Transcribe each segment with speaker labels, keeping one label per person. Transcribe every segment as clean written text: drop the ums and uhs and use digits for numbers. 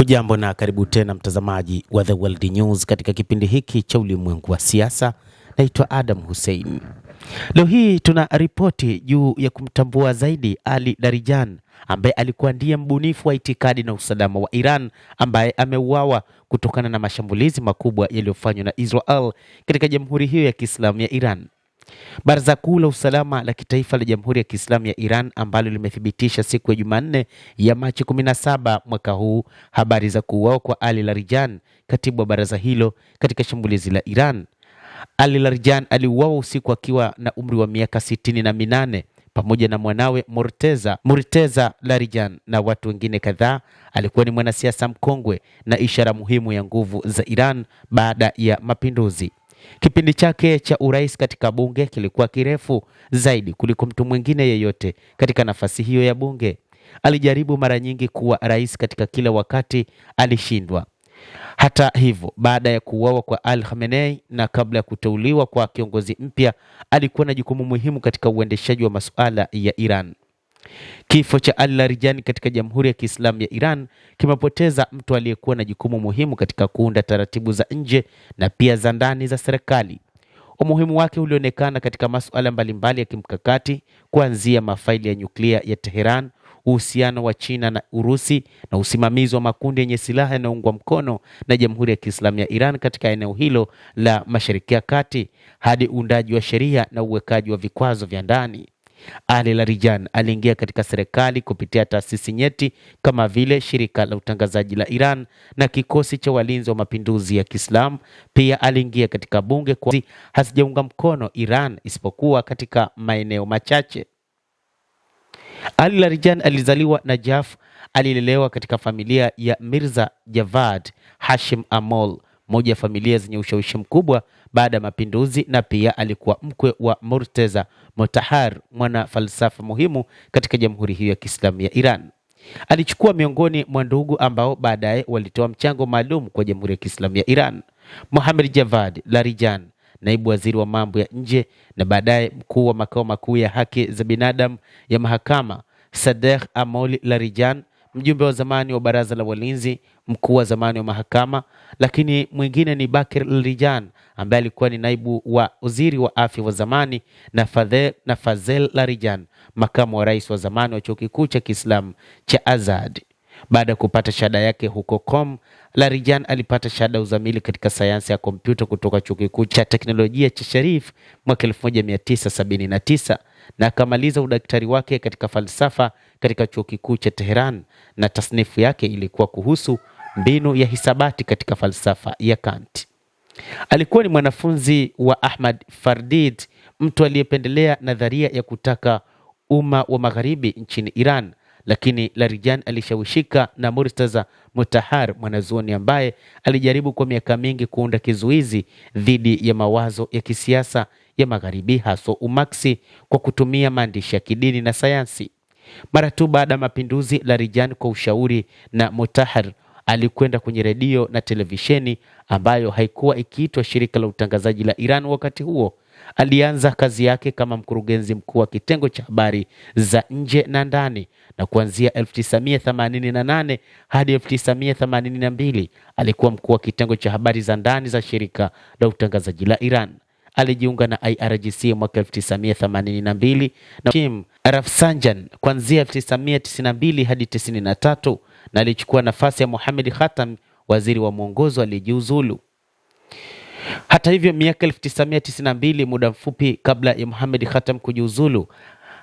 Speaker 1: Hujambo na karibu tena mtazamaji wa The World News katika kipindi hiki cha ulimwengu wa siasa. Naitwa Adam Hussein. Leo hii tuna ripoti juu ya kumtambua zaidi Ali Larijani ambaye alikuwa ndiye mbunifu wa itikadi na usalama wa Iran ambaye ameuawa kutokana na mashambulizi makubwa yaliyofanywa na Israel katika Jamhuri hiyo ya Kiislamu ya Iran. Baraza Kuu la Usalama la Kitaifa la Jamhuri ya Kiislamu ya Iran ambalo limethibitisha siku ya Jumanne ya Machi 17 mwaka huu habari za kuuawa kwa Ali Larijani, katibu wa baraza hilo katika shambulizi la Iran. Ali Larijani aliuawa usiku akiwa na umri wa miaka 68 pamoja na mwanawe Murteza Larijani na watu wengine kadhaa. Alikuwa ni mwanasiasa mkongwe na ishara muhimu ya nguvu za Iran baada ya mapinduzi. Kipindi chake cha urais katika bunge kilikuwa kirefu zaidi kuliko mtu mwingine yeyote katika nafasi hiyo ya bunge. Alijaribu mara nyingi kuwa rais katika kila wakati alishindwa. Hata hivyo, baada ya kuuawa kwa Ali Khamenei na kabla ya kuteuliwa kwa kiongozi mpya, alikuwa na jukumu muhimu katika uendeshaji wa masuala ya Iran. Kifo cha Ali Larijani katika Jamhuri ya Kiislamu ya Iran kimepoteza mtu aliyekuwa na jukumu muhimu katika kuunda taratibu za nje na pia za ndani za serikali. Umuhimu wake ulionekana katika masuala mbalimbali ya kimkakati, kuanzia mafaili ya nyuklia ya Tehran, uhusiano wa China na Urusi na usimamizi wa makundi yenye silaha yanayoungwa mkono na Jamhuri ya Kiislamu ya Iran katika eneo hilo la Mashariki ya Kati, hadi uundaji wa sheria na uwekaji wa vikwazo vya ndani. Ali Larijani aliingia katika serikali kupitia taasisi nyeti kama vile shirika la utangazaji la Iran na kikosi cha walinzi wa mapinduzi ya Kiislamu. Pia aliingia katika bunge kwa hazijaunga mkono Iran isipokuwa katika maeneo machache. Ali Larijani alizaliwa Najaf. Alilelewa katika familia ya Mirza Javad Hashim Amol, moja ya familia zenye ushawishi mkubwa baada ya mapinduzi, na pia alikuwa mkwe wa Murteza Motahhari, mwana falsafa muhimu katika Jamhuri hiyo ya Kiislamu ya Iran. Alichukua miongoni mwa ndugu ambao baadaye walitoa mchango maalum kwa Jamhuri ya Kiislamu ya Iran: Mohammad Javad Larijani, naibu waziri wa mambo ya nje na baadaye mkuu wa makao makuu ya haki za binadamu ya mahakama; Sadegh Amoli Larijani, mjumbe wa zamani wa baraza la walinzi, mkuu wa zamani wa mahakama. Lakini mwingine ni Bakir Larijani ambaye alikuwa ni naibu wa waziri wa afya wa zamani, na Fazel Larijani, makamu wa rais wa zamani wa chuo kikuu cha Kiislamu cha Azad. Baada ya kupata shahada yake huko Qom, Larijani alipata shahada uzamili katika sayansi ya kompyuta kutoka chuo kikuu cha teknolojia cha Sharif mwaka 1979 na akamaliza udaktari wake katika falsafa katika chuo kikuu cha Tehran, na tasnifu yake ilikuwa kuhusu mbinu ya hisabati katika falsafa ya Kant. Alikuwa ni mwanafunzi wa Ahmad Fardid, mtu aliyependelea nadharia ya kutaka umma wa magharibi nchini Iran. Lakini Larijani alishawishika na Murteza Motahhari, mwanazuoni ambaye alijaribu kwa miaka mingi kuunda kizuizi dhidi ya mawazo ya kisiasa ya magharibi, haswa umaksi, kwa kutumia maandishi ya kidini na sayansi. Mara tu baada ya mapinduzi, Larijani kwa ushauri na Motahhari alikwenda kwenye redio na televisheni ambayo haikuwa ikiitwa shirika la utangazaji la Iran wakati huo. Alianza kazi yake kama mkurugenzi mkuu wa kitengo cha habari za nje na ndani, na kuanzia 1988 hadi 1982 alikuwa mkuu wa kitengo cha habari za ndani za shirika la utangazaji la Iran. Alijiunga na IRGC mwaka 1982 na Hashim Rafsanjani kuanzia 1992 hadi 93, na alichukua nafasi ya Mohammad Khatami, waziri wa mwongozo aliyejiuzulu. Hata hivyo, miaka 1992, muda mfupi kabla ya Mohammad Khatami kujiuzulu,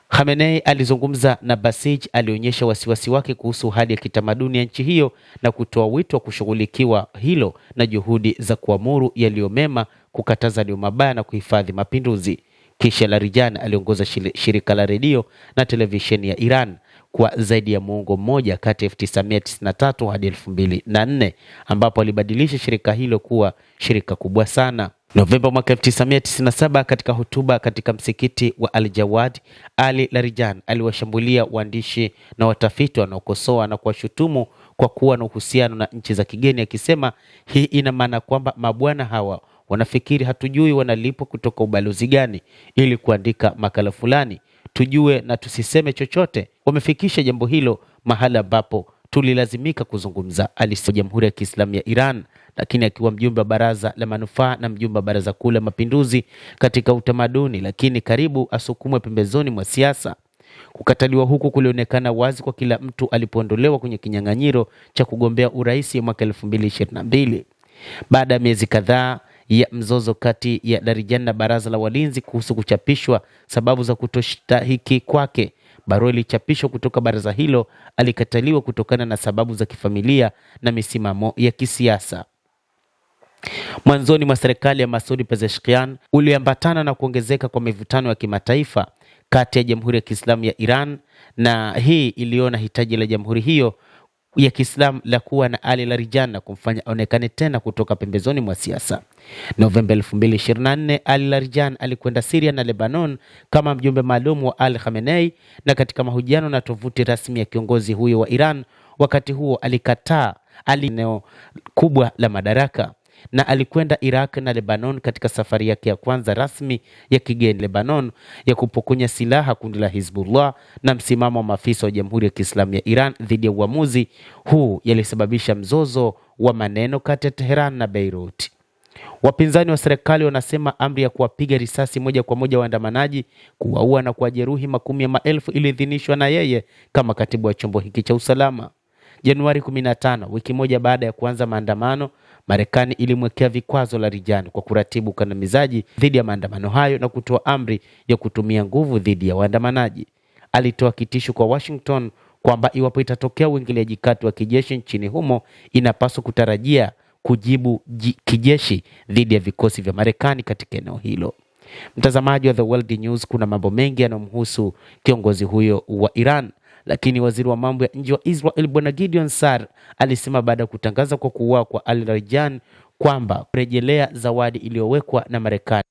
Speaker 1: Khamenei alizungumza na Basij. Alionyesha wasiwasi wake kuhusu hali ya kitamaduni ya nchi hiyo na kutoa wito wa kushughulikiwa hilo na juhudi za kuamuru yaliyo mema, kukataza yaliyo mabaya na kuhifadhi mapinduzi. Kisha Larijani aliongoza shirika la redio na televisheni ya Iran kwa zaidi ya muongo mmoja kati ya 1993 hadi 2004, ambapo alibadilisha shirika hilo kuwa shirika kubwa sana. Novemba mwaka 1997, katika hotuba katika msikiti wa Al-Jawad, Ali Larijani aliwashambulia waandishi na watafiti wanaokosoa na kuwashutumu kwa kuwa na uhusiano na nchi za kigeni, akisema hii ina maana kwamba mabwana hawa wanafikiri hatujui wanalipwa kutoka ubalozi gani ili kuandika makala fulani, tujue na tusiseme chochote. Wamefikisha jambo hilo mahala ambapo tulilazimika kuzungumza, alisema Jamhuri ya Kiislamu ya Iran, lakini akiwa mjumbe wa Baraza la Manufaa na mjumbe wa Baraza Kuu la Mapinduzi katika utamaduni, lakini karibu asukumwe pembezoni mwa siasa. Kukataliwa huku kulionekana wazi kwa kila mtu alipoondolewa kwenye kinyang'anyiro cha kugombea urais mwaka 2022. Baada ya miezi kadhaa ya mzozo kati ya Larijani na Baraza la Walinzi kuhusu kuchapishwa sababu za kutostahiki kwake, barua ilichapishwa kutoka baraza hilo alikataliwa kutokana na sababu za kifamilia na misimamo ya kisiasa. Mwanzoni mwa serikali ya Masoud Pezeshkian uliambatana na kuongezeka kwa mivutano ya kimataifa kati ya Jamhuri ya Kiislamu ya Iran, na hii iliona hitaji la jamhuri hiyo ya Kiislamu la kuwa na Ali Larijani na kumfanya aonekane tena kutoka pembezoni mwa siasa. Novemba 2024, Ali Larijani alikwenda Syria na Lebanon kama mjumbe maalum wa Ali Khamenei, na katika mahojiano na tovuti rasmi ya kiongozi huyo wa Iran wakati huo alikataa eneo kubwa la madaraka, na alikwenda Iraq na Lebanon katika safari yake ya kwanza rasmi ya kigeni Lebanon ya kupokonya silaha kundi la Hizbullah, na msimamo wa maafisa wa Jamhuri ya Kiislamu ya Iran dhidi ya uamuzi huu yalisababisha mzozo wa maneno kati ya Tehran na Beirut. Wapinzani wa serikali wanasema amri ya kuwapiga risasi moja kwa moja waandamanaji, kuwaua na kuwajeruhi makumi ya maelfu iliidhinishwa na yeye kama katibu wa chombo hiki cha usalama. Januari 15, wiki moja baada ya kuanza maandamano, Marekani ilimwekea vikwazo Larijani kwa kuratibu ukandamizaji dhidi ya maandamano hayo na kutoa amri ya kutumia nguvu dhidi ya waandamanaji. Alitoa kitisho kwa Washington kwamba iwapo itatokea uingiliaji kati wa kijeshi nchini humo, inapaswa kutarajia kujibu kijeshi dhidi ya vikosi vya Marekani katika eneo hilo. Mtazamaji wa The World News, kuna mambo mengi yanayomhusu kiongozi huyo wa Iran, lakini waziri wa mambo ya nje wa Israel Bwana Gideon Sar alisema baada ya kutangaza kwa kuuawa kwa Ali Larijani kwamba kurejelea zawadi iliyowekwa na Marekani